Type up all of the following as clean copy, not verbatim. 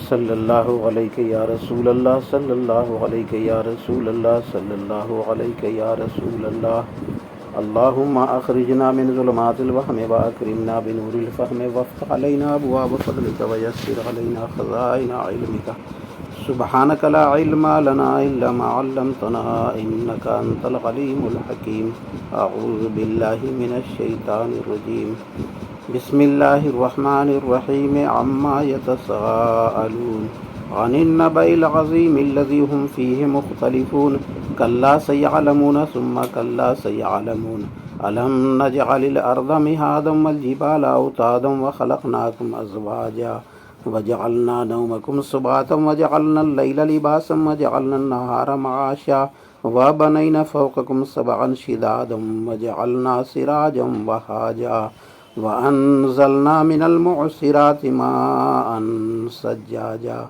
सल्लल्लाहु अलैहि या रसूल अल्लाह सल्लल्लाहु अलैहि या रसूल अल्लाह सल्लल्लाहु अलैहि या रसूल अल्लाह। अल्लाहुम्मा अखरिजना मिन ज़ुलुमातिल वहmi व अकरिमना बिनूरिल फ़हमी वफ़्तह अलैना अबवाब फ़ज़लिका व यस्सिर अलैना ख़ज़ाइना इल्मिका। सुब्हानका ला इल्मा लना इल्ला मा अल्लमतना इन्नका अंतल अलीमुल हकीम। अऊज़ु बिल्लाहि मिनश शैतानिर रजीम। बिस्मिल्लाहिर्रहमानिर्रहीम। अम्मा यतसाअलून अनिन नबइल अज़ीमिल्लज़ी हुम फ़ीहि मुख़्तलिफ़ून। कल्ला सयअलमून सुम्मा कल्ला सयअलमून। अलम नजअलिल अर्ज़ मिहादम वल जिबाल औतादम व ख़लक़नाकुम अज़वाजा वजअलना नौमकुम सुबातम वजअलनल लैला लिबासम वजअलनन नहारा मआशा व बनैना फ़ौक़कुम सबअन शिदादम वजअलना सिराजम वहाजा व अनज़लना मिनल मुअस्सिराति माअन सज्जाजा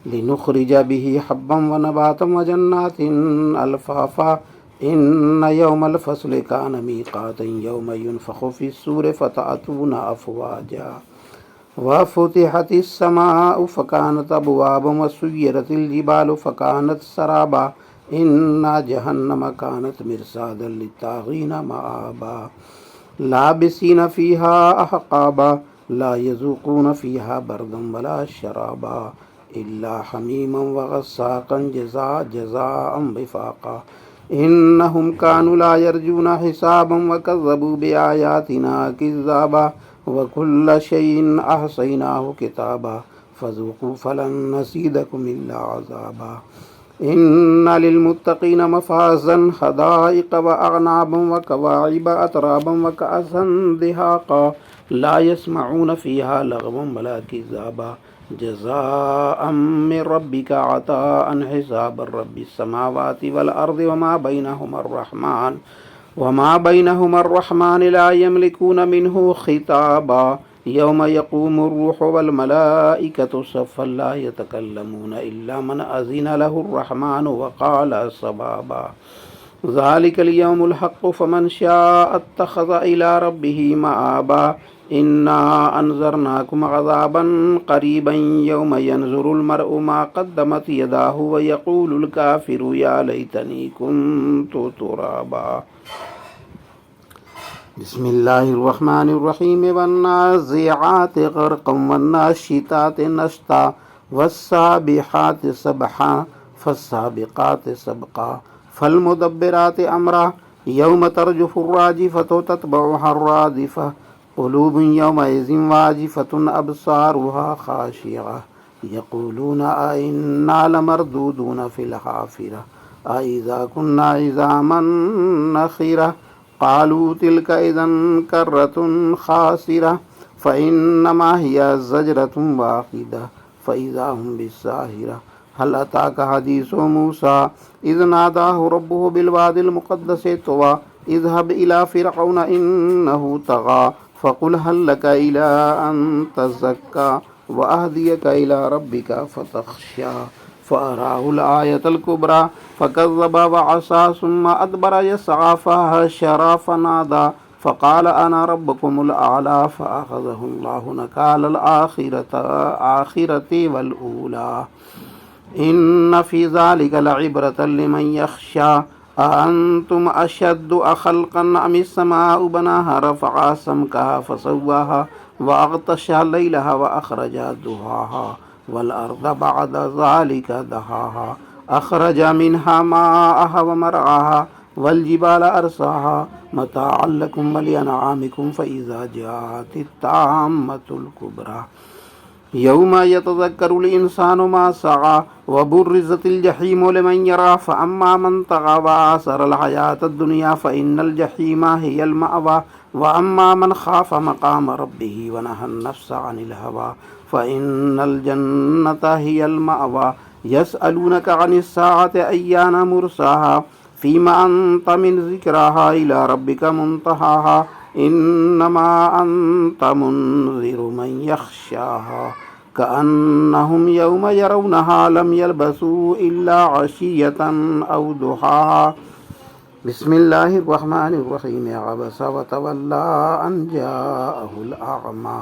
लिनुख़रिज बिही हब्बन व नबातन व जन्नातिन अल्फ़ाफ़ा। इन्न यौमल फ़स्लि कान मीक़ातन यौम युनफ़ख़ु फ़िस्सूरि फ़तअतूना अफ़वाजा व फ़ुतिहतिस समाअु फ़कानत अबवाबन व सुय्यिरतिल जिबालु फ़कानत सराबा। इन्ना जहन्नम कानत मिर्सादन लित्ताग़ीन मआबा लाबिसीन फ़ीहा अहक़ाबा ला यज़ूक़ून फ़ीहा बरदन वला शराबा इल्ला हमीमन व ग़स्साक़न जज़ाअन विफ़ाक़ा। इन्नहुम कानू ला यरजूना हिसाबन व कज़्ज़बू बिआयातिना किज़्ज़ाबा व कुल्ल शैइन अहसैनाहु किताबा फ़ज़ूक़ू फ़लन नज़ीदकुम इल्ला अज़ाबा। इन्ना लिलमुत्तक़ीन मफ़ाज़न हदाइक़ व अअनाबन व कवाइब अतराबन व कअसन दिहाक़ा ला यस्मऊन फ़ीहा लगवन वला किज़्ज़ाबा जज़ाअम मिन रब्बिका अताअन हिसाबन रब्बिस समावाति वल अर्दि वमा बैनहुमा अर्रहमान ला यमलिकून मिन्हु खिताबा। यौम यक़ूमुर रूहु वल मलाइकतु सफ़्फ़न ला यतकल्लमून इल्ला मन अज़िन लहुर्रहमानु व क़ाल सवाबा। ज़ालिकल यौमुल हक़्क़ु फ़मन शाअ अत्तख़ज़ इला रब्बिही मआबा। इन्ना अनज़रनाकुम अज़ाबन क़रीबन यौम यनज़ुरुल मर्अु मा क़द्दमत यदाहु व यक़ूलुल काफ़िरु या लैतनी कुन्तु तुराबा। बिस्मिल्लाहिर्रहमानिर्रहीम। वन्नाज़िआति ग़र्क़न वन्नाशिताति नश्ता वस्साबिहाति सबहा फस्साबिक़ाति सबक़ा फल्मुदब्बिराति अम्रा। यौम तर्जुफ़ुर राजिफ़तु तत्बअुहा अर्रादिफ़ह क़ुलूबुन यौमइज़िन वाजिफ़तुन अब्सारुहा ख़ाशिअः यक़ूलून अइन्ना लमरदूदून फ़िल हाफ़िरह अइज़ा कुन्ना इज़ामन नख़िरह क़ालू तिल्क इज़न कर्रतुन ख़ासिरह फ़इन्नमा हिय ज़जरतुन वाहिदह फ़इज़ा हुम बिस्साहिरह। हल अताका हदीसु मूसा इज़ नादाहु रब्बुहु बिलवादिल मुक़द्दसि तुवा इज़हब इला फ़िरऔन इन्नहु तग़ा फ़क़ुल हल लका इला अन तज़क्का व अहदियका इला रब्बिका फ़तख़्शा फ़अराहुल आयतल कुब्रा फ़कज़्ज़ब व असा सुम्मा अदबर यसआ फ़हशर फ़नादा फ़क़ाल अना रब्बुकुमुल आला फ़अख़ज़हुल्लाहु नकालल आखिरति वल ऊला। इन्न फ़ी ज़ालिका लइब्रतन लिमन यख़्शा अअंतुम अशद्दु ख़ल्क़न अमिस समाउ बनाहा रफ़अ समकहा फ़सव्वाहा व अग़तशा लैलहा व अख़रजा दुहाहा वल अर्ज़ बअद ज़ालिका दहाहा अख़रज मिन्हा माअहा व मरअहा वल जिबाल अरसाहा मताअन लकुम व लिअनआमिकुम फ़इज़ा जाअतित ताम्मतुल कुब्रा यौम यतज़क्करुल इंसानु मा सअ व बुर्रिज़तिल जहीमु लिमन यरा फ़अम्मा मन तग़ा व आसरल हयातद दुनिया फ़इन्नल जहीमा हियल मअवा व अम्मा मन ख़ाफ़ मक़ाम रब्बिही व नहन नफ़्स अनिल हवा फ़इन्नल जन्नता हियल मअवा। यसअलूनका अनिस साअति अय्याना मुरसाहा फ़ीमा अंत मिन ज़िक्राहा इला रब्बिका मुंतहाहा। इन्नमा अंत मुन्ज़िरु मन यख़्शाहा कअन्नहुम यौम यरौनहा लम यल्बसू इल्ला अशिय्यतन औ दुहाहा। बिस्मिल्लाहिर्रहमानिर्रहीम। अबस व तवल्ला अन जाअहुल अअमा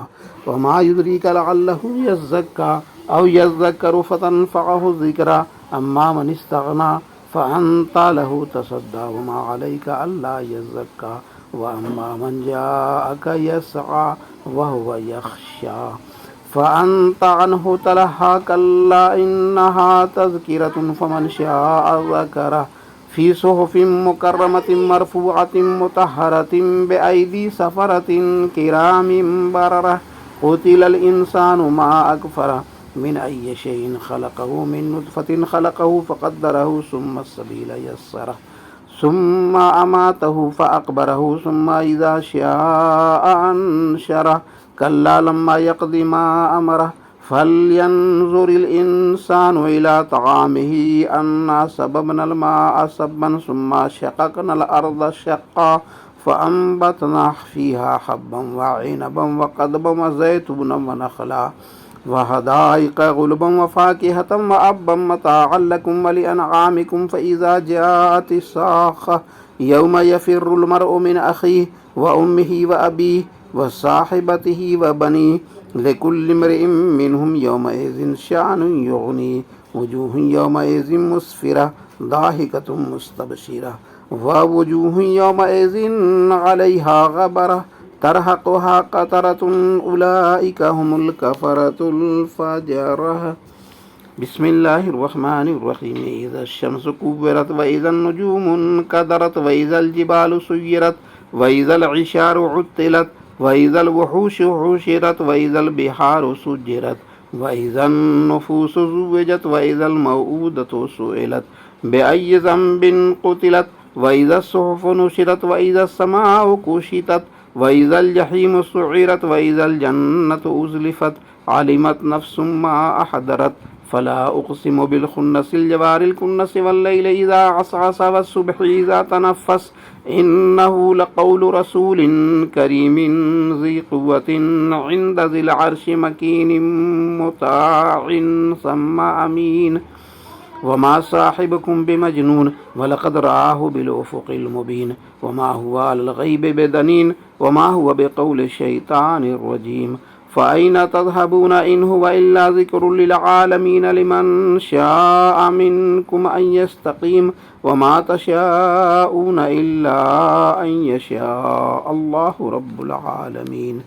वमा युद्रीका लअल्लहु यज़्ज़क्का أو يذكر فتنفعه الذكرى أما من استغنى فأنت له تصدى وما عليك ألا يزكى وأما من جاءك يسعى وهو يخشى فأنت عنه تلهى كلا إنها تذكرة فمن شاء ذكره في صحف مكرمة مرفوعة مطهرة بأيدي سفرة كرام بررة قتل الإنسان ما أكفره من أي شيء خلقه من نطفة خلقه فقدره ثم السبيل يسره ثم أماته فأقبره ثم إذا شاء أنشره كلا لما يقض ما أمره فلينظر الإنسان إلى طعامه أنا صببنا الماء صبا ثم شققنا الأرض شقا فأنبتنا فيها حبا وعنبا وقضبا وزيتونا ونخلا وحدائق غلبا وفاكهة وأبا متاعا لكم ولأنعامكم فإذا جاءت الصاخة يوم يفر المرء من أخيه وأمه وأبيه وصاحبته وبنيه لكل امرئ منهم يومئذ شأن يغنيه وجوه يومئذ مسفرة ضاحكة مستبشرة ووجوه يومئذ عليها غبرة ترهقها قترة أولئك هم الكفرة الفجرة بسم الله الرحمن الرحيم إذا الشمس كورت وإذا النجوم انكدرت وإذا الجبال سيرت وإذا العشار عطلت وإذا الوحوش حشرت وإذا البحار سجرت وإذا النفوس زوجت وإذا الموءودة سئلت بأي ذنب قتلت وإذا الصحف نشرت وإذا السماء كشطت وإذا الجحيم سعرت وإذا الجنة أزلفت علمت نفس ما أحضرت فلا أقسم بالخنس الجوار الكنس والليل إذا عسعس والصبح إذا تنفس إنه لقول رسول كريم ذي قوة عند ذي العرش مكين مطاع ثم أمين وما صاحبكم بمجنون ولقد رآه بالأفق المبين وما هو على الغيب بدنين وما هو بقول الشيطان الرجيم فأين تذهبون إن هو إلا ذكر للعالمين لمن شاء منكم أن يستقيم وما تشاءون إلا أن يشاء الله رب العالمين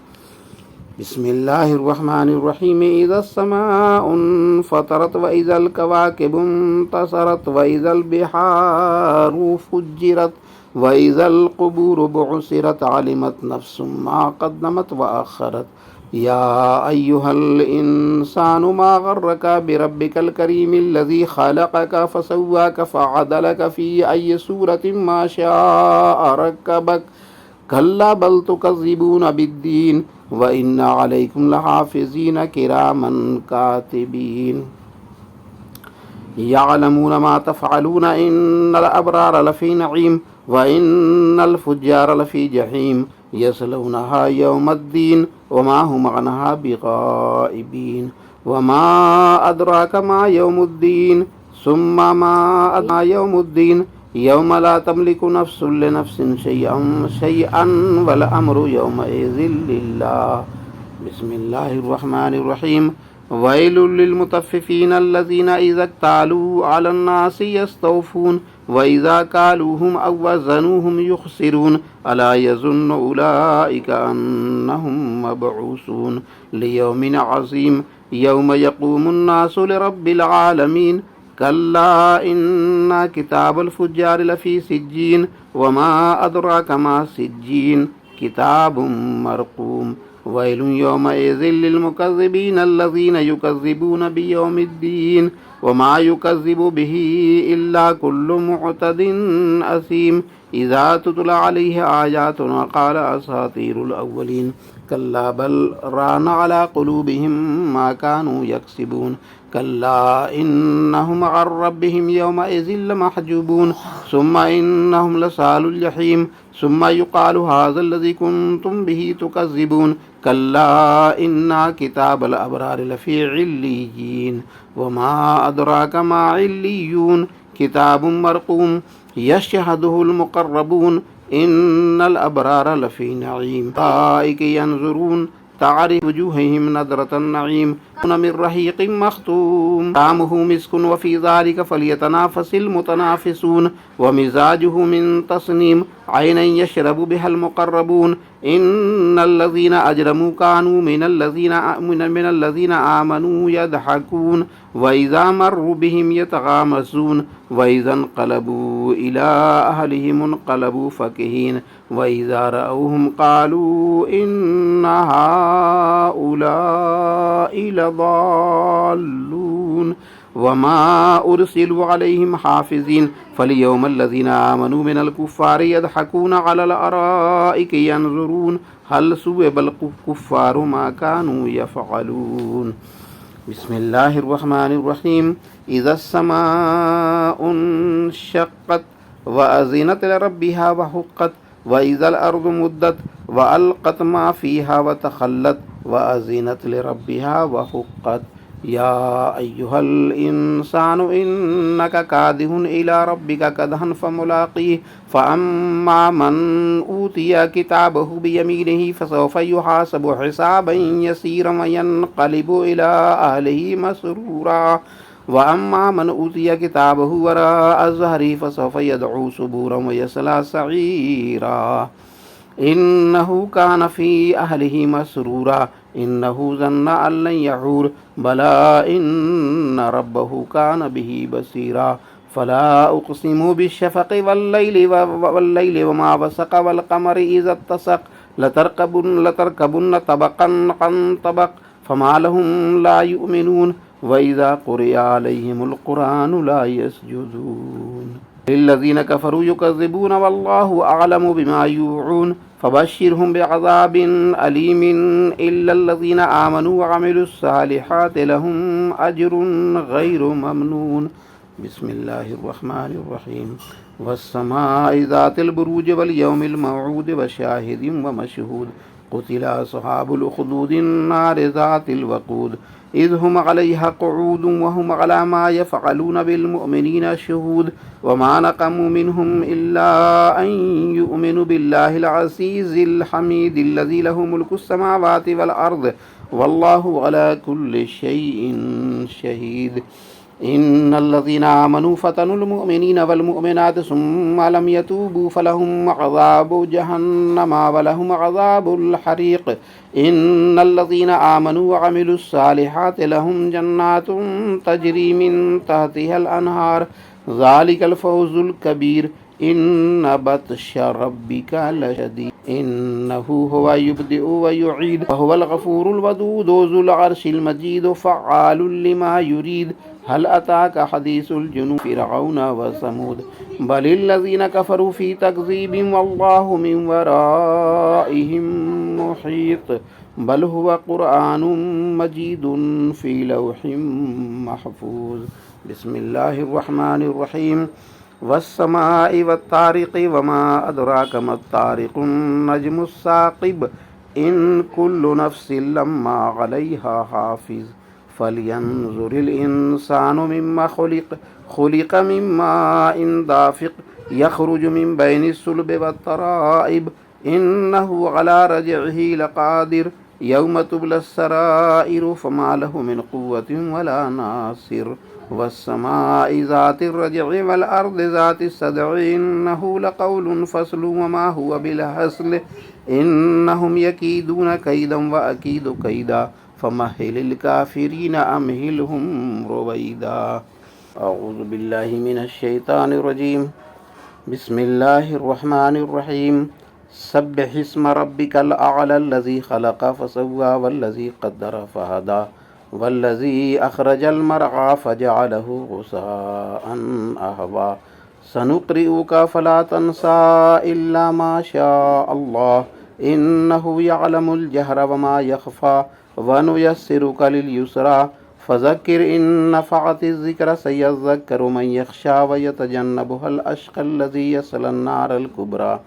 بسم الله الرحمن الرحيم إذا السماء انفطرت وإذا الكواكب انتصرت وإذا البحار فجرت وإذا القبور بعثرت علمت نفس ما قدمت وأخرت يا أيها الإنسان ما غرك بربك الكريم الذي خلقك فسواك فعدلك في أي سورة ما شاء ركبك كلا بل تكذبون بالدين وإن عليكم لحافظين كراما كاتبين يعلمون ما تفعلون إن الأبرار لفي نعيم وإن الفجار لفي جحيم يصلونها يوم الدين وما هم عنها بغائبين وما أدراك ما يوم الدين ثم ما أدراك يوم الدين يوم لا تملك نفس لنفس شيئا والأمر يومئذ لله بسم الله الرحمن الرحيم ويل للمطففين الذين إذا اكتالوا على الناس يستوفون وإذا كالوهم أو وزنوهم يخسرون ألا يظن أولئك أنهم مبعوثون ليوم عظيم يوم يقوم الناس لرب العالمين كلا إن كتاب الفجار لفي سجين وما أدراك ما سجين كتاب مرقوم ويل يومئذ للمكذبين الذين يكذبون بيوم الدين وما يكذب به إلا كل معتد أثيم إذا تتلى عليه آياتنا قال أساطير الأولين كلا بل ران على قلوبهم ما كانوا يكسبون كلا إنهم عن ربهم يومئذ لمحجوبون ثم إنهم لصال الجحيم ثم يقال هذا الذي كنتم به تكذبون كلا إن كتاب الأبرار لفي عليين وما أدراك ما عليون كتاب مرقوم يشهده المقربون إن الأبرار لفي نعيم أولئك ينظرون تعرف وجوههم نضرة النعيم من رحيق مختوم طعمه مسك وفي ذلك فليتنافس المتنافسون ومزاجه من تسنيم عينا يشرب بها المقربون إن الذين أجرموا كانوا من الذين آمنوا يضحكون وإذا مروا بهم يتغامزون وإذا انقلبوا إلى أهلهم انقلبوا فكهين وإذا رأوهم قالوا إن هؤلاء لضالون وما أرسلوا عليهم حافظين فاليوم الذين آمنوا من الكفار يضحكون على الأرائك ينظرون هل ثوب الكفار ما كانوا يفعلون بسم الله الرحمن الرحيم إذا السماء انشقت وأذنت لربها وحقت وإذا الأرض مدت وألقت ما فيها وتخلت وأذنت لربها وحقت يا أيها الإنسان إنك كادح إلى ربك كدحا فملاقيه فأما من أوتي كتابه بيمينه فسوف يحاسب حسابا يسيرا وينقلب إلى أهله مسرورا وأما من أوتي كتابه وراء ظهره فسوف يدعو ثبورا ويصلى سعيرا إنه كان في أهله مسرورا إنه ظن أن لن يحور بلى إن ربه كان به بصيرا فلا أقسم بالشفق والليل وما وسق والقمر إذا اتسق لتركبن طبقا عن طبق فما لهم لا يؤمنون وإذا قرئ عليهم القرآن لا يسجدون للذين كفروا يكذبون والله أعلم بما يوعون فبشرهم بعذاب أليم إلا الذين آمنوا وعملوا الصالحات لهم أجر غير ممنون بسم الله الرحمن الرحيم والسماء ذات البروج واليوم الموعود وشاهد ومشهود قتل أصحاب الأخدود النار ذات الوقود إذ هم عليها قعود وهم على ما يفعلون بالمؤمنين شهود وما نقموا منهم إلا أن يؤمنوا بالله العزيز الحميد الذي له ملك السماوات والأرض والله على كل شيء شهيد إن الذين آمنوا فتنوا المؤمنين والمؤمنات ثم لم يتوبوا فلهم عذاب جهنم ولهم عذاب الحريق إن الذين آمنوا وعملوا الصالحات لهم جنات تجري من تحتها الأنهار ذلك الفوز الكبير إن بطش ربك لشديد إنه هو يبدئ ويعيد وهو الغفور الودود ذو العرش المجيد فعال لما يريد هل أتاك حديث الجنود فرعون وثمود بل الذين كفروا في تكذيب والله من ورائهم محيط بل هو قرآن مجيد في لوح محفوظ بسم الله الرحمن الرحيم والسماء والطارق وما أدراك ما الطارق النجم الثاقب إن كل نفس لما عليها حافظ فلينظر الإنسان مما خلق من ماء دافق يخرج من بين الصلب والترائب إنه على رجعه لقادر يوم تبلى السرائر فما له من قوة ولا ناصر والسماء ذات الرجع والأرض ذات الصدع إنه لقول فصل وما هو بالهزل إنهم يكيدون كيدا وأكيد كيدا فمهل الكافرين أمهلهم رويدا أعوذ بالله من الشيطان الرجيم بسم الله الرحمن الرحيم سبح اسم ربك الأعلى الذي خلق فسوى والذي قدر فهدى والذي أخرج المرعى فجعله غثاء أحوى سنقرئك فلا تنسى إلا ما شاء الله إنه يعلم الجهر وما يخفى ونيسرك لليسرى فذكر إن نفعت الذكر سيذكر من يخشى ويتجنبها الأشقى الذي يصلى النار الكبرى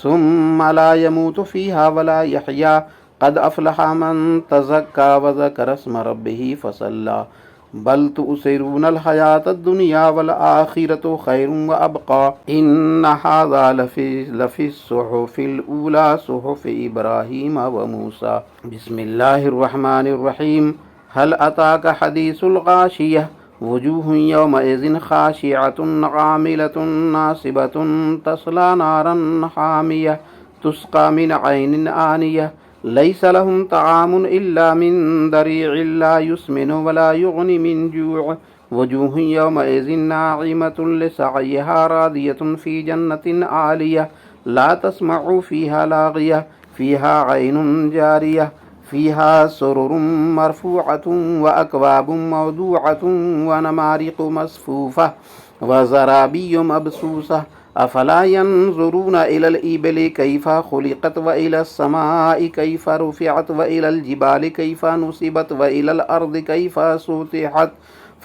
ثم لا يموت فيها ولا يحيا قد أفلح من تزكى وذكر اسم ربه فصلى बल तुसिरूनल हयातद दुनिया वल आखिरतु खैरुम व अबका इन्न हाज़ा लफ़ी सुहुफ़िल ऊला सुहुफ़ इब्राहीम व मूसा। बिस्मिल्लाहिर रहमानिर रहीम। हल अताका हदीसुल गाशियह वजूहुन यौमइज़िन खाशिअतुन आमिलतुन नासिबतुन तस्ला नारन हामियह तुस्क़ा मिन ऐनिन आनियह लैसा लहुम तआमुन इल्ला मिन दरीइन ला युस्मिनु वला युग़नि मिन जूअ वजूहुन यौमइज़िन नाइमतुन लिसअयिहा रादियतुन फ़ी जन्नतिन आलियह ला तस्मअु फ़ीहा लाग़ियह फ़ीहा ऐनुन जारियह फ़ीहा सुरुरुम मरफ़ूअतुन व अकवाबुम मौदूअतुन व नमारिक़ु मस्फ़ूफ़ह व ज़राबिय्यु मबसूसह अफ़ला यंज़ुरूना इलल इबिली कैफ़ा खुलिक़त व इलस समाइ कैफ़ा रुफ़िअत व इलल जिबालि कैफ़ा नुसिबत व इलल अर्दि कैफ़ा सुतिहत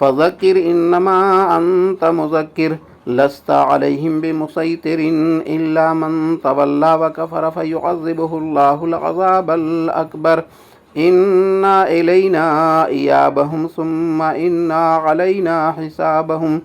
फ़ज़क्किर इन्नमा अंत मुज़क्किर लस्ता अलैहिम बिमुसैतिरिन इल्ला मन तवल्ला व कफ़र फ़युअज़्ज़िबुहुल्लाहुल अज़ाबल अकबर इन्ना इलैना इयाबहुम सुम्मा इन्ना अलैना हिसाबहुम।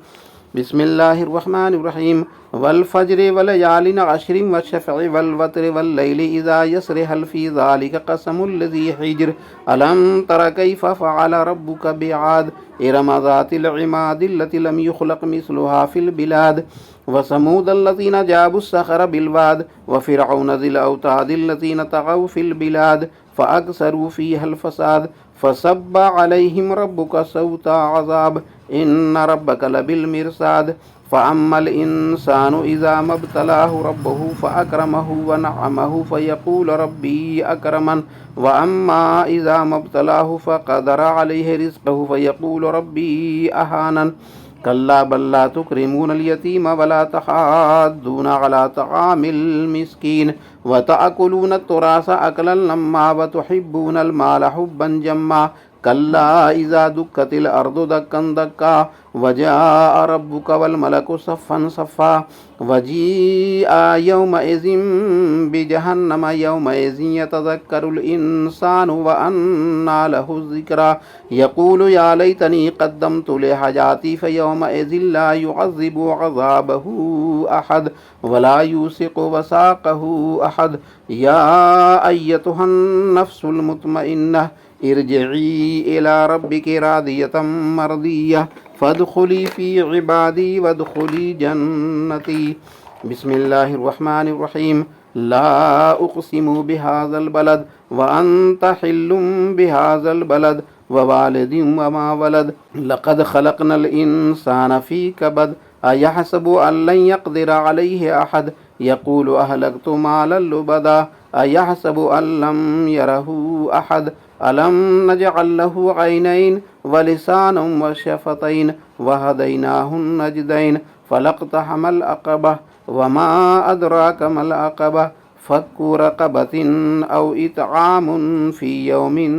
बिस्मिल्लाहिर रहमानिर रहीम। वल फज्रि व लयालिन अश्रिन व शफ़इ वल वत्रि वल लैलि इज़ा यसरि हल फ़ी ज़ालिका क़समुल लज़ी हिज्र अलम तर कैफ़ फ़अल रब्बुका बिआद इरम ज़ातिल इमादिल लती लम युख़लक़ मिस्लुहा फ़िल बिलाद व समूदल लज़ीना जाबुस सख़र बिल वाद व फ़िरऔन ज़िल औतादिल लज़ीना तग़ौ फ़िल बिलाद फ़अक्सरू फ़ीहल फ़साद फ़सब्ब अलैहिम रब्बुका सौता अज़ाब इन्न रब्बका लबिल मिरसाद फ़अम्मल इंसानु इज़ा मब्तलाहु रब्बुहु फ़अक्रमहु व नअमहु फ़यक़ूलु रब्बी अक्रमन व अम्मा इज़ा मब्तलाहु फ़क़दर अलैहि रिज़्क़हु फ़यक़ूलु रब्बी अहानन कल्ला बल ला तुक्रिमूनल यतीम वला तहाद्दून अला तआमिल मिस्कीन व तअकुलूनत तुरास अकलन लम्मा व तुहिब्बूनल माल हुब्बन जम्मा कल्ला इज़ा दुक्कतिल अर्दु दक्कन दक्का वजाअ रब्बुका वल मलकु सफ़्फ़न सफ़्फ़ा वजीअ यौमइज़िन बिजहन्नम यौमइज़िन यतज़क्करुल इंसानु व अन्ना लहु ज़िक्रा यक़ूलु या लैतनी क़द्दमतु लिहयाती फ़यौमइज़िन ला युअज़्ज़िबु अज़ाबहु अहद वला यूसिक़ु वसाक़हु अहद या अय्यतुहन नफ्सुल मुतमइन्नह इरजिई इला रब्बिकी रादियतम मर्दिय्यह फ़दख़ुली फ़ी इबादी वदख़ुली जन्नती। बिस्मिल्लाहिर रहमानिर रहीम। ला उक़सिमु बिहाज़ल बलद व अन्त हिल्लुम बिहाज़ल बलद व वालिदिन व मा वलद लक़द ख़लक़नल इंसान फ़ी कबद अयहसबु अन लन यक़दिर अलैहि अहद यक़ूलु अहलकतु मालन लुबदा अयहसबु अन लम यरहु अहद अलम नजअल लहु ऐनैन व लिसानन व शफ़तैन व हदैनाहुन नजदैन फलक़तहमल अक़बह व मा अदराका मल अक़बह फ़क्कु रक़बतिन औ इत्आमुन फ़ी यौमिन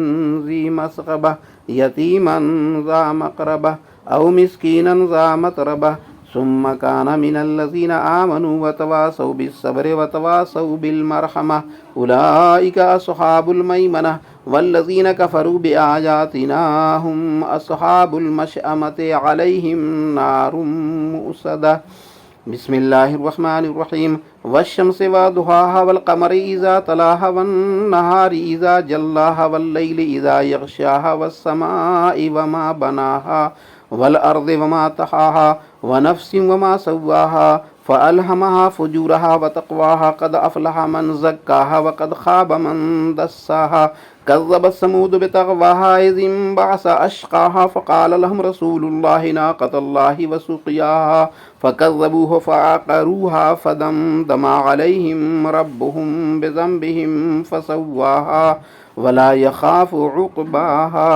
ज़ी मस्ग़बह यतीमन ज़ा मक़रबह औ मिस्कीनन ज़ा मतरबह सुम्मा कान मिनल्लज़ीना आमनू व तवासौ बिस्सब्रि व तवासौ बिलमरहमह उलाइका अस्हाबुल मैमनह वल्लज़ीना कफ़रू बिआयातिना हुम अस्हाबुल मशअमति अलैहिम नारुम मुअस्सदा। बिस्मिल्लाहिर रहमानिर रहीम। वश्शम्सि वदुहाहा वल क़मरि इज़ा तलाहा वन नहारि इज़ा जल्लाहा वल लैलि इज़ा यग़शाहा वस्समाइ वमा बनाहा वल अर्दि वमा तहाहा व नफ्सिन वमा सव्वाहा फ़अल्हमहा फ़ुजूरहा व तक़वाहा क़द अफ़लहा मन ज़क्काहा व क़द ख़ाब मन दस्साहा कज़्ज़बत समूद बितग़वाहा इज़ इंबअस अश्क़ाहा फ़क़ाल लहुम रसूलुल्लाहि नाक़तल्लाहि व सुक़याहा फ़कज़्ज़बूहु फ़अक़रूहा फ़दमदम अलैहिम रब्बुहुम बिज़ंबिहिम फ़सव्वाहा वला यख़ाफ़ु उक़बाहा।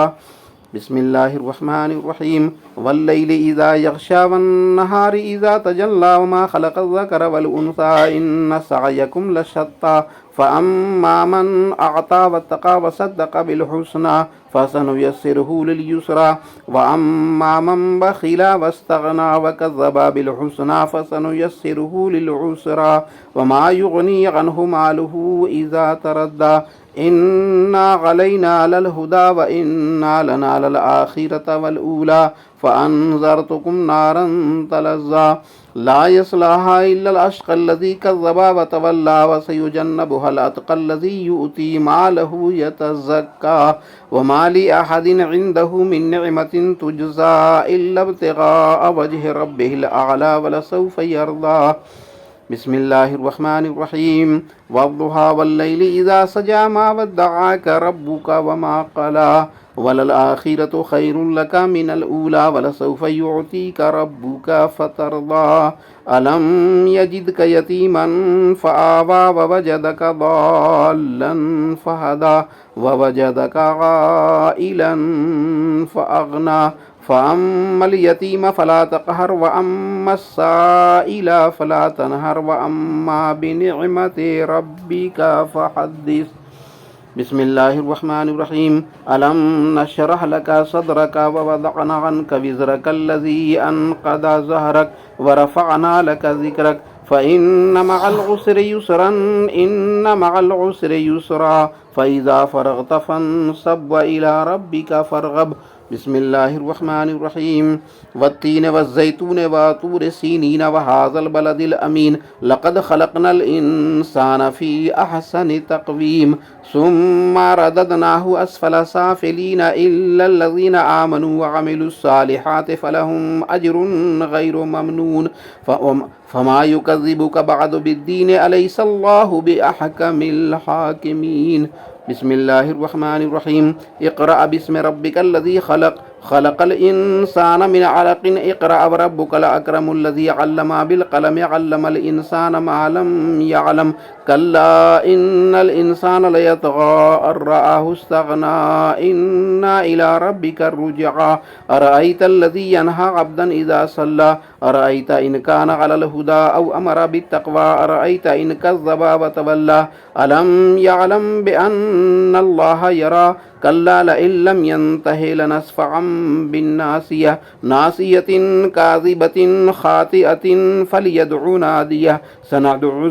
बिस्मिल्लाहिर रहमानिर रहीम। वल्लैलि इज़ा यग़शा वन्नहारि इज़ा तजल्ला वमा ख़लक़ज़ ज़करा वल उन्सा इन्न सअयकुम लशत्ता फ़अम्मा मन अअता वत्तक़ा वसद्दक़ बिलहुस्ना फ़सनुयस्सिरुहु लिलयुस्रा व अम्मा मन बख़िला वस्तग़ना वकज़्ज़ब बिलहुस्ना फ़सनुयस्सिरुहु लिलउस्रा वमा युग़नी अन्हु मालुहु इज़ा तरद्दा इन्ना अलैना लल हुदा व इन्ना लना लल आखिरत वल ऊला फ़अन्ज़रतुकुम नारन तलज़्ज़ा ला यस्लाहा इल्लल अश्क़ल्लज़ी कज़्ज़बा व तवल्ला व सयुजन्नबुहल अत्क़ल्लज़ी यु'ती मालहु यतज़क्का व मा लि अहदिन इन्दहु मिन निअमतिन तुजज़ा इल्ला इब्तिग़ाअ वज्हि रब्बिहिल अअला व लसौफ़ यर्दा। बिस्मिल्लाहिर्रहमानिर्रहीम वद्दुहा वल्लैलि इज़ा सजा मा वद्दअक रब्बुका वमा क़ला वलल आखिरतु खैरुल लका मिनल ऊला वलसौफ़ युअतीका रब्बुका फ़तर्दा अलम यजिदका यतीमन फ़आवा ववजदका ضالًا फ़हदा ववजदका आइलन फ़अग़ना फ़अम्मल यतीम फ़ला तक़हर व अम्मस्साइल फ़ला तनहर व अम्मा बिनिअमति रब्बिका फ़हद्दिस। बिस्मिल्लाहिर्रहमानिर्रहीम अलम नशरह लका सदरका व वदअना अन्का विज़रका अल्लज़ी अनक़दा ज़हरक व रफ़अना लका ज़िक्रक फ़इन्न मअल उसरि युसरन इन्न मअल उसरि युसरा फ़इज़ा फ़रग़त फ़ंसब व इला रब्बिका फ़रग़ब। बिस्मिल्लाहिर्रहमानिर्रहीम वत्तीन वज़्ज़ैतून व तूर सीनीन व हाज़ल बलदिल अमीन लक़द ख़लक़नल इंसान फ़ी अहसनि तक़वीम सुम्मा रददनाहु अस्फ़ल साफ़िलीन इल्लल्लज़ीन आमनू व अमिलुस्सालिहाति फ़लहुम अज्रुन ग़ैरु ममनून फ़मा युकज़्ज़िबुका बअदु बिद्दीन अलैहिस्सलाहु बिअहकमिल हाकिमीन। बिस्मिल्लाहिर्रहमानिर्रहीम इक़रा बिस्मि रब्बिकल्लज़ी ख़लक़ ख़लक़ल इंसान मिन अलक़िन इक़रा व रब्बुकल अकरमुल्लज़ी अल्लमा बिल क़लमि अल्लमल इंसान मा लम यअलम कल्ला इन्नल इंसान लयतग़ा अर्रआहु इस्तग़ना इन्ना इला रब्बिका रुजआ अरअयतल्लज़ी यन्हा अब्दन इज़ा सल्ला अरअयत इन कान अलल हुदा औ अमरा बित्तक़वा अरअयत इन कज़्ज़बा व तवल्ला अलम यअलम बिअन्नल्लाह यरा कल्ला लइन लम यंतहि लनस्फ़अम बिन्नासियह नासियतिन काज़िबतिन ख़ातिअतिन फ़लयदउ नादियह सनदउ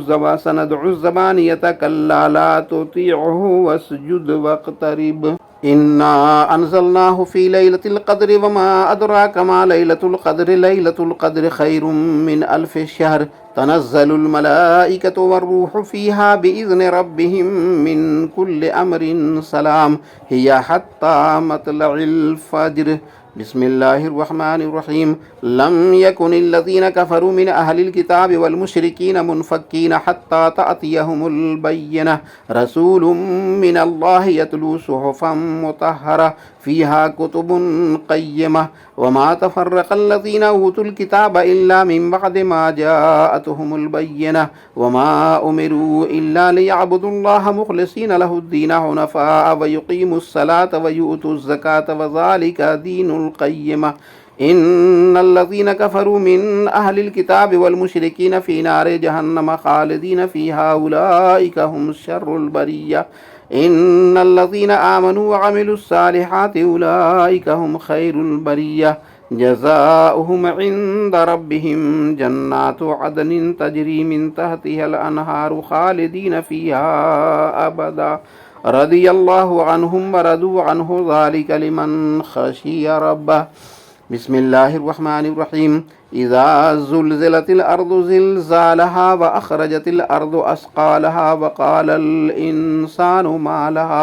ज़बानियत कल्ला ला तुतिअहु वस्जुद वक़्तरिब। इन्ना अंज़लनाहु फ़ी लैलतिल क़द्रि वमा अदराका मा लैलतुल क़द्रि खैरुम मिन अल्फ़ि शहर तनज़्ज़लुल मलाइकतु वर्रूहु फ़ीहा बिइज़्नि रब्बिहिम मिन कुल्लि अम्रिन सलाम हिया हत्ता मतलइल फ़ज्र। बिस्मिल्लाहिर्रहमानिर्रहीम लम यकुनिल्लज़ीन कफ़रू मिन अहलिल किताबि वल मुशरिकीन मुनफ़क्कीन हत्ता तअतियहुमुल बय्यिनह रसूलुम मिनल्लाहि यतलू सुहुफ़म मुतहहरा फ़ीहा कुतुबुन क़य्यिमह वमा तफ़र्रक़ल्लज़ीन ऊतुल किताब इल्ला मिन बअदि मा जाअतहुमुल बय्यिनह वमा उमिरू इल्ला लियअबुदुल्लाह मुख़लिसीन लहुद्दीन हुनफ़ा व युक़ीमुस्सलात व युअतुज़ ज़कात व ज़ालिका दीनुल क़य्यिम। इन्नल्लज़ीन कफ़रू मिन अहलिल किताबि वल मुशरिकीन फ़ी नारि जहन्नम ख़ालिदीन फ़ीहा उलाइका हुम शर्रुल बरिय्या इन्नल्लज़ीन आमनू व अमिलुस्सालिहाति उलाइका हुम खैरुल बरिय्या जज़ाउहुम इंद रब्बिहिम जन्नातु अदनिन तजरी मिन तहतिहल अनहारु ख़ालिदीन फ़ीहा अबदा रदियल्लाहु अन्हुम व रदू अन्हु ज़ालिका लिमन ख़शिय रब्बह। बिस्मिल्लाहिर्रहमानिर्रहीम इज़ा ज़ुल्ज़िलतिल अर्दु ज़िल्ज़ालहा व अख़रजतिल अर्दु अस्क़ालहा व क़ालल इंसानु मा लहा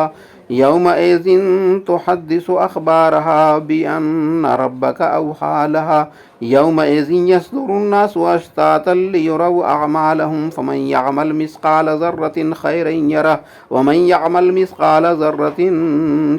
यौमइज़िन तुहद्दिसु अख़बारहा बिअन्न रब्बका अवहा लहा यौमइज़िन यस्दुरुन्नासु अश्तातन लियुरौ अअमालहुम फ़मन यअमल मिस्क़ाल ज़र्रतिन खैरन यरह वमन यअमल मिस्क़ाल ज़र्रतिन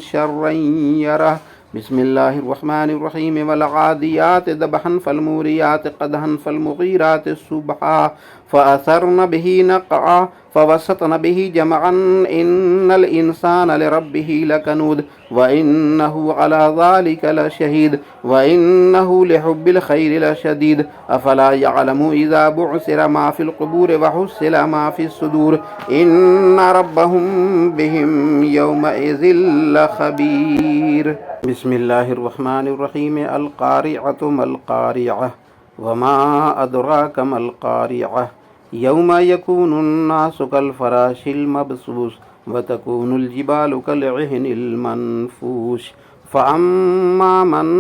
शर्रन यरह। बिस्मिल्लाहिर्रहमानिर्रहीम वल आदियात दबहन फ़ल्मुरियात क़दहन फ़ल्मुग़ीरात सुबहा फ़असरन बिही नक़अ फ़वसतन बिही जमअन इन्नल इंसान लिरब्बिही लकनूद व इन्नहु अला ज़ालिका लशहीद व इन्नहु लिहुब्बिल खैरि लशदीद अफ़ला यअलमु इज़ा बुअसिर मा फ़िल क़ुबूर व हुस्सिल मा फ़िस सुदूर इन्ना रब्बहुम बिहिम यौमइज़िन लख़बीर। बिस्मिल्लाहिर्रहमानिर्रहीम अल क़ारिअतु मल क़ारिअह वमा अदराका मल क़ारिअह यौम यकूनुन्नासु कलफराशिल मबसूस व तकूनुल जिबालु कलइहनिल मनफूश फ़अम्मा मन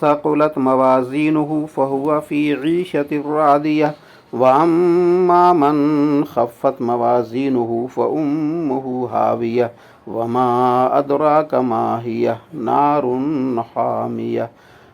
सक़ुलत मवाज़ीनुहु फ़हुव फ़ी ईशतिर रादियह व अम्मा मन ख़फ़्फ़त मवाज़ीनुहु फ़उम्मुहु हावियह वमा अदराक मा हियह नारुन हामियह।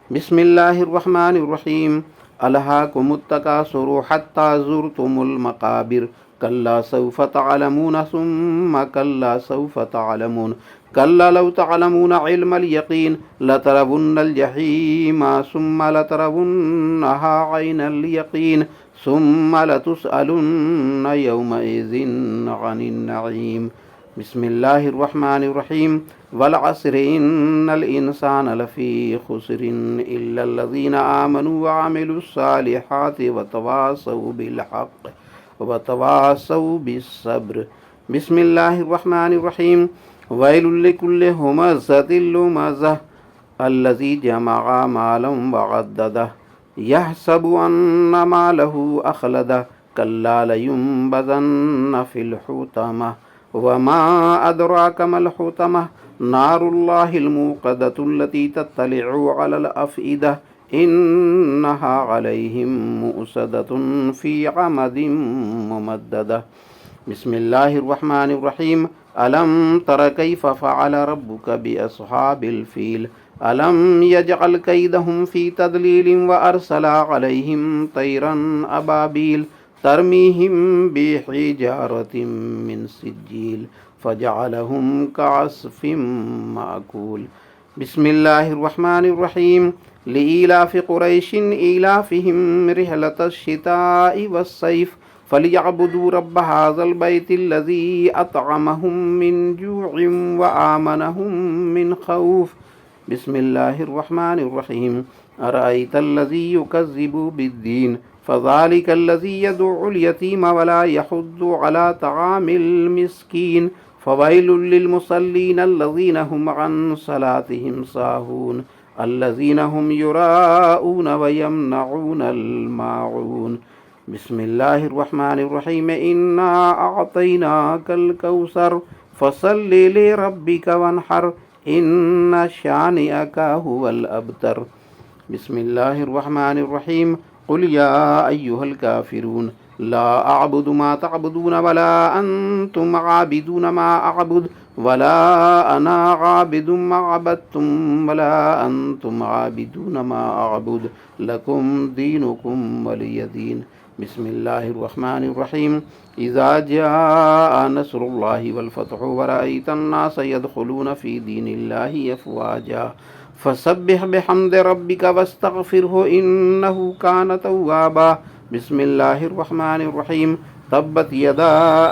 बिस्मिल्लाहिर्रहमानिर्रहीम। अलहाकुमुत तकासुरु हत्ता ज़ुरतुमुल मक़ाबिर कल्ला सौफ़ तअलमून सुम्मा कल्ला सौफ़ तअलमून कल्ला लौ तअलमून इल्मल यक़ीन लतरवुन्नल जहीम सुम्मा लतरवुन्नहा ऐनल यक़ीन सुम्मा लतुसअलुन्न यौमइज़िन अनिन नईम। बिस्मिल्लाहिर्रहमानिर्रहीम। वल अस्र इन्नल इंसान लफ़ी खुस्रिन इल्लल्लज़ीना आमनू व अमिलुस्सालिहाति व तवासौ बिल हक़्क़ व तवासौ बिस्सब्र। बिस्मिल्लाहिर्रहमानिर्रहीम। वैलुल लिकुल्लि हुमज़तिल लुमज़ह अल्लज़ी जमअ मालन व अद्ददह यहसबु अन्ना मालहु अख़लदह कल्ला लयुनबज़न्न फ़िल हुतमह वमा अदराक मल हुतमह नारुल्लाहिल मूक़दतुल्लती तत्तलिउ अलल अफ़इदा इन्नहा अलैहिम मुअस्सदतुन फ़ी अमदिन मुमद्ददा। बिस्मिल्लाहिर्रहमानिर्रहीम। अलम तर कैफ़ फ़अल रब्बुक बिअस्हाबिल फ़ील अलम यजअल कैदहुम फ़ी तदलीलिन व अरसला अलैहिम तैरन अबाबील तरमीहिम बिहिजारतिम मिन सिज्जील फ़जअलहुम कअस्फ़िम माकूल। बिस्मिल्लाहिर्रहमानिर्रहीम। लिईलाफ़ि क़ुरैशिन ईलाफ़िहिम रिहलतश शिताइ वस्सैफ़ फ़लियअबुदू रब्ब हाज़ल बैतिल्लज़ी अतअमहुम मिन जूഇन व आमनहुम मिन ख़ौफ़। बिस्मिल्लाहिर्रहमानिर्रहीम। अरअयतल्लज़ी युकज़्ज़िबु बिद्दीन फ़ज़ालिकल्लज़ी यदउल यतीम वला यहुद्दु अला तआमिल मिस्कीन फ़वैलुल लिल मुसल्लीन अल्लज़ीना हुम अन सलातिहिम साहून अल्लज़ीना हुम युराऊन व यमनऊनल माऊन। बिस्मिल्लाहिर्रहमानिर्रहीम। इन्ना अअतैनाकल कौसर फ़सल्लि लिरब्बिक वन्हर इन्न शानिअका हुवल अबतर। बिस्मिल्लाहिर्रहमानिर्रहीम। क़ुल या अय्युहल काफ़िरून ला अअबुदु मा तअबुदून वला अंतुम आबिदून मा अअबुद वला अना आबिदुम मा अबदतुम वला अंतुम आबिदून मा अअबुद लकुम दीनुकुम वलिय दीन। बिस्मिल्लाहिर्रहमानिर्रहीम। इज़ा जाअ नस्रुल्लाहि वल फ़त्हु व रअयतन्नास यदख़ुलून फ़ी दीनिल्लाहि अफ़वाजा फ़सब्बिह बिहम्दि रब्बिक वस्तग़फ़िरहु इन्नहु कान तव्वाबा। बिस्मिल्लाहिर्रहमानिर्रहीम। तब्बत यदा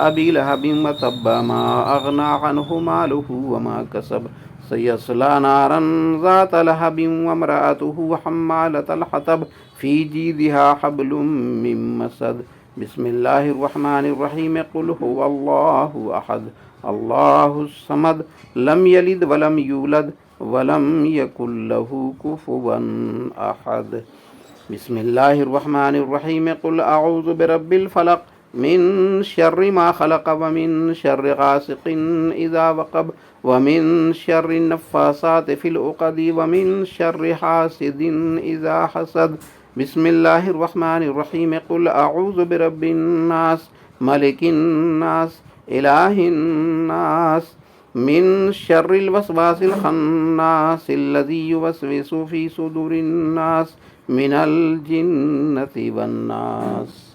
अबी लहबिन व तब्ब मा अग़ना अन्हु मालुहु व मा कसब सयस्ला नारन ज़ात लहबिन व इम्रअतुहु हम्मालतल हतब फ़ी जीदिहा हब्लुम मिन मसद। बिस्मिल्लाहिर्रहमानिर्रहीम। क़ुल हुवल्लाहु अहद अल्लाहुस समद लम यलिद व लम यूलद व लम यकुल लहू कुफुवन अहद। बिस्मिल्लाहिर्रहमानिर्रहीम। क़ुल अऊज़ु बिरब्बिल फ़लक़ मिन शर्रि मा ख़लक़ व मिन शर्रि गासिक़िन इज़ा वक़ब व मिन शर्रि नफ़्फ़ासाति फ़िल उक़द व मिन शर्रि हासिदिन इज़ा हसद। बिस्मिल्लाहिर्रहमानिर्रहीम। क़ुल अऊज़ु बिरब्बिन नास मलिकिन नास इलाहिन नास मिन शर्रिल वस्वासिल ख़न्नास अल्लज़ी युवस्विसु फ़ी सुदूरिन नास मिनल जिन्नति वन्नास।